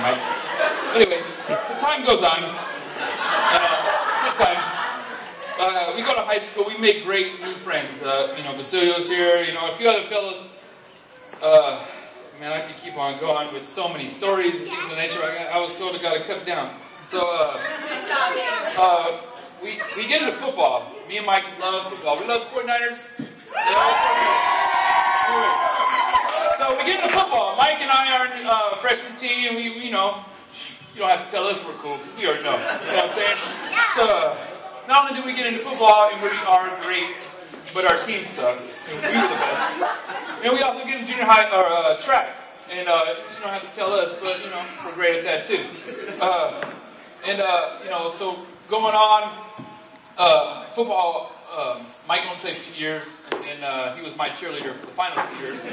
Mike. Anyways, so time goes on. Good times. We go to high school. We make great new friends. Basilio's here. A few other fellas. Man, I could keep on going with so many stories and things of that nature. I was told I got to cut it down. So we get into football. Me and Mike love football. We love the 49ers. So we get into football. Mike and I are in freshman team. We you don't have to tell us we're cool because we already know. You know what I'm saying? So not only do we get into football and we are great, but our team sucks. We were the best. And we also get into junior high or track. And you don't have to tell us, but we're great at that too. So going on football. Mike only played for 2 years, and he was my cheerleader for the final 2 years.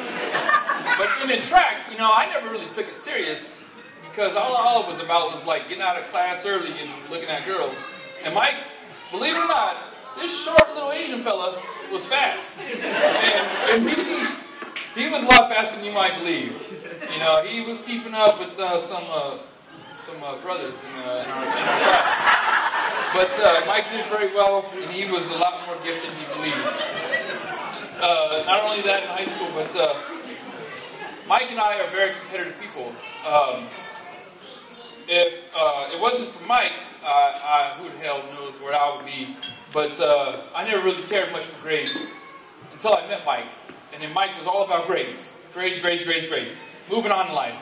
But then in track, I never really took it serious because all it was about was like getting out of class early and looking at girls. And Mike, believe it or not, this short little Asian fella was fast, and he was a lot faster than you might believe. He was keeping up with some brothers in our class. But Mike did very well, and he was a lot more gifted than you believe. Not only that in high school, but Mike and I are very competitive people. If it wasn't for Mike, who the hell knows where I would be. But I never really cared much for grades until I met Mike. And then Mike was all about grades. Grades. Moving on in life.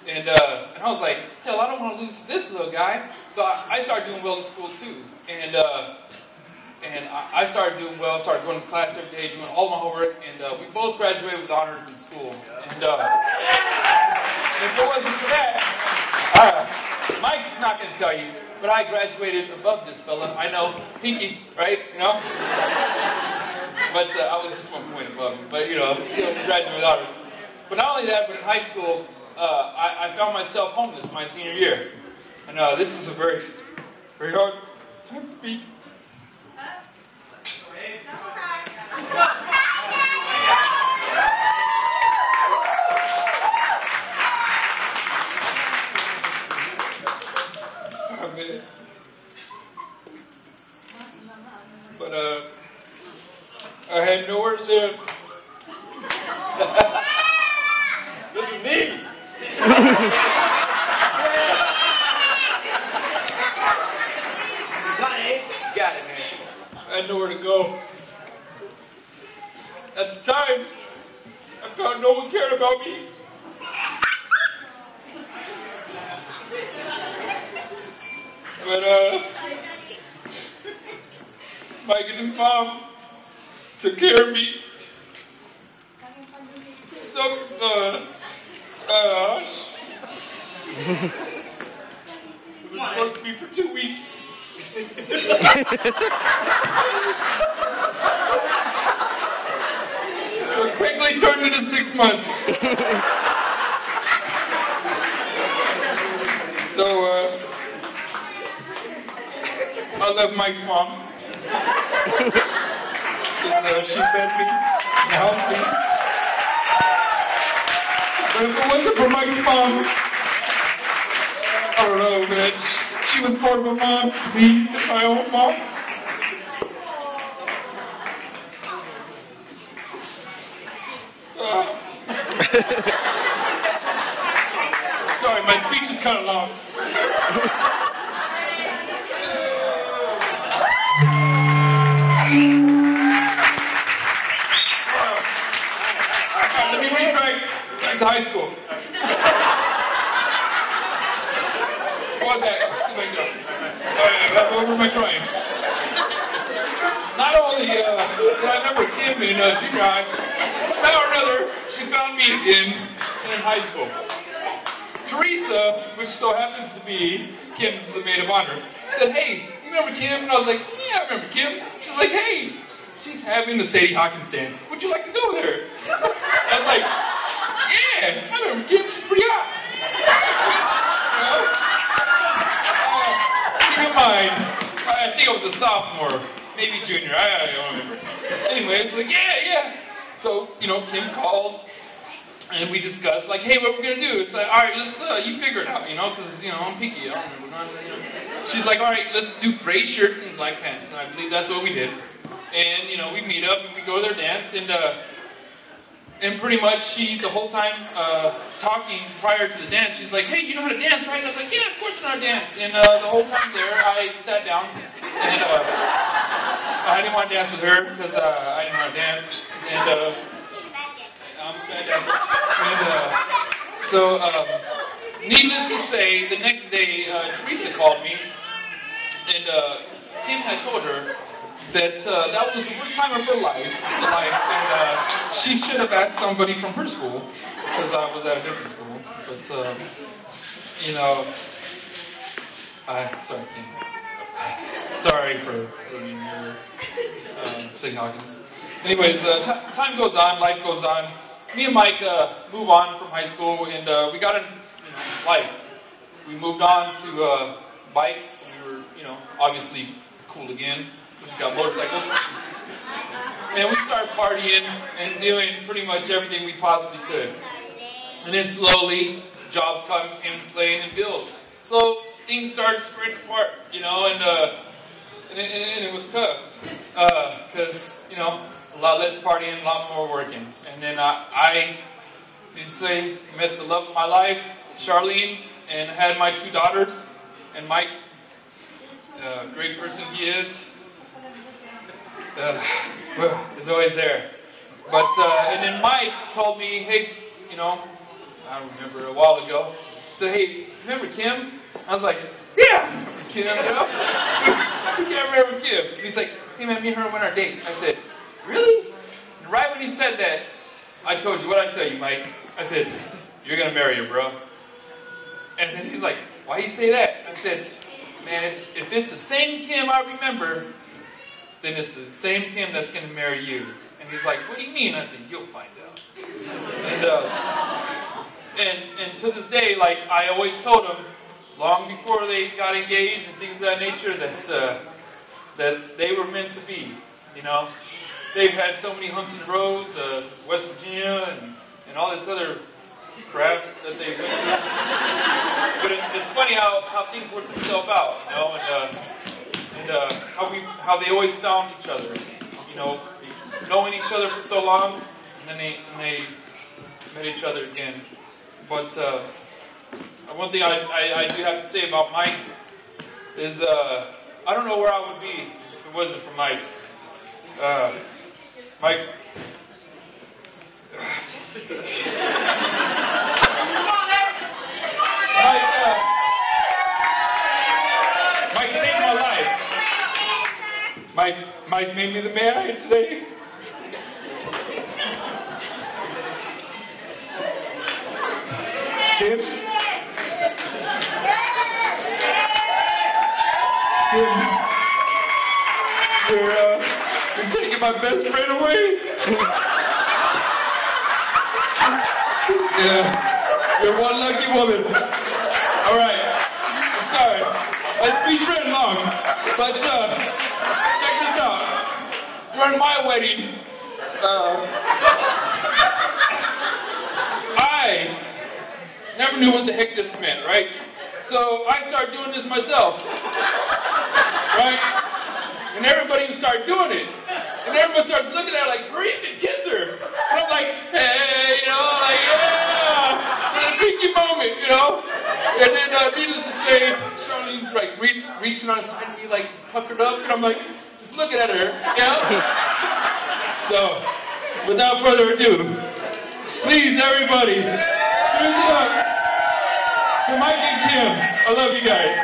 And I was like, hell, I don't want to lose this little guy. So I started doing well in school too. And I started doing well, started going to class every day, doing all my homework. And we both graduated with honors in school. And if it wasn't for that, Mike's not going to tell you, but I graduated above this fella. I know, Pinky, right? But I was just 1 point above him. But still graduated with honors. But not only that, but in high school, I found myself homeless my senior year. And this is a very, very hard time to be. Oh, man. But I had nowhere to live. Look at me. Got it, man. I had nowhere to go. At the time, I found no one cared about me. But Mike and his mom took care of me. So, it was supposed to be for 2 weeks. It quickly turned into 6 months. So, I love Mike's mom. She fed me and helped me. But if it wasn't for Mike's mom, I don't know, man. She was more of a mom to me than my own mom. Sorry, my speech is kind of long. Let me retrack back to high school. Where am I trying? Not only did I remember Kim in junior high, somehow or another, she found me again in high school. Teresa, which so happens to be Kim's maid of honor, said, hey, you remember Kim? And I was like, yeah, I remember Kim. She's like, hey, she's having the Sadie Hawkins dance. Would you like to go there? I was like, yeah, I remember Kim. She's pretty hot. Keep in mind, I think I was a sophomore, maybe junior, I don't remember. Anyway, it's like, yeah. So, Kim calls, And we discussed, like, hey, what we're going to do? It's like, all right, let's, you figure it out, because, I'm picky. I don't remember. She's like, all right, let's do gray shirts and black pants. And I believe that's what we did. And, we meet up and we go to their dance. And pretty much the whole time, talking prior to the dance, she's like, hey, you know how to dance, right? And I was like, yeah, of course I know how to dance. And the whole time there, I sat down. And I didn't want to dance with her because I didn't know how to dance. And I'm a bad dancer. And so, needless to say, the next day, Teresa called me, and Kim had told her that that was the worst time of her life, and she should have asked somebody from her school, because I was at a different school. But, sorry, Kim. Sorry for ruining your St. Hawkins. Anyways, time goes on, life goes on. Me and Mike move on from high school, and we got in life. We moved on to bikes. We were, obviously cool again. We got motorcycles. And we started partying and doing pretty much everything we possibly could. And then slowly, jobs came to play and bills. So things started spreading apart, and it was tough. Because, a lot less partying, a lot more working. And then I met the love of my life, Charlene, and had my 2 daughters. And Mike, great person he is, is always there. But, and then Mike told me, hey, I remember a while ago, said, hey, remember Kim? I was like, yeah, I remember Kim, I can't remember Kim. He's like, hey man, me and her went on our date. I said, really? And right when he said that, I told you, what I tell you, Mike? I said, you're going to marry her, bro. And then he's like, why you say that? I said, man, if it's the same Kim I remember, then it's the same Kim that's going to marry you. And he's like, what do you mean? I said, you'll find out. And to this day, like I always told him, long before they got engaged and things of that nature, that they were meant to be, They've had so many humps in the road, West Virginia and all this other crap that they went through. But it's funny how things work themselves out, and how they always found each other, knowing each other for so long, and then they met each other again. But one thing I do have to say about Mike is I don't know where I would be if it wasn't for Mike. Mike. Mike saved my life. Mike made me the man I am today. Kim? You're taking my best friend away? Yeah. You're one lucky woman. Alright. I'm sorry. My speech ran long. But, check this out. During my wedding, I never knew what the heck this meant, right? So I started doing this myself. Right? And everybody started doing it. And everyone starts looking at her like, hurry up and kiss her. And I'm like, hey, yeah. And a pinky moment, And then, needless to say, Charlene's like reaching on the side of me, like puckered up. And I'm like, just looking at her, So, without further ado, please, everybody, give it up to Mike and Kim. I love you guys.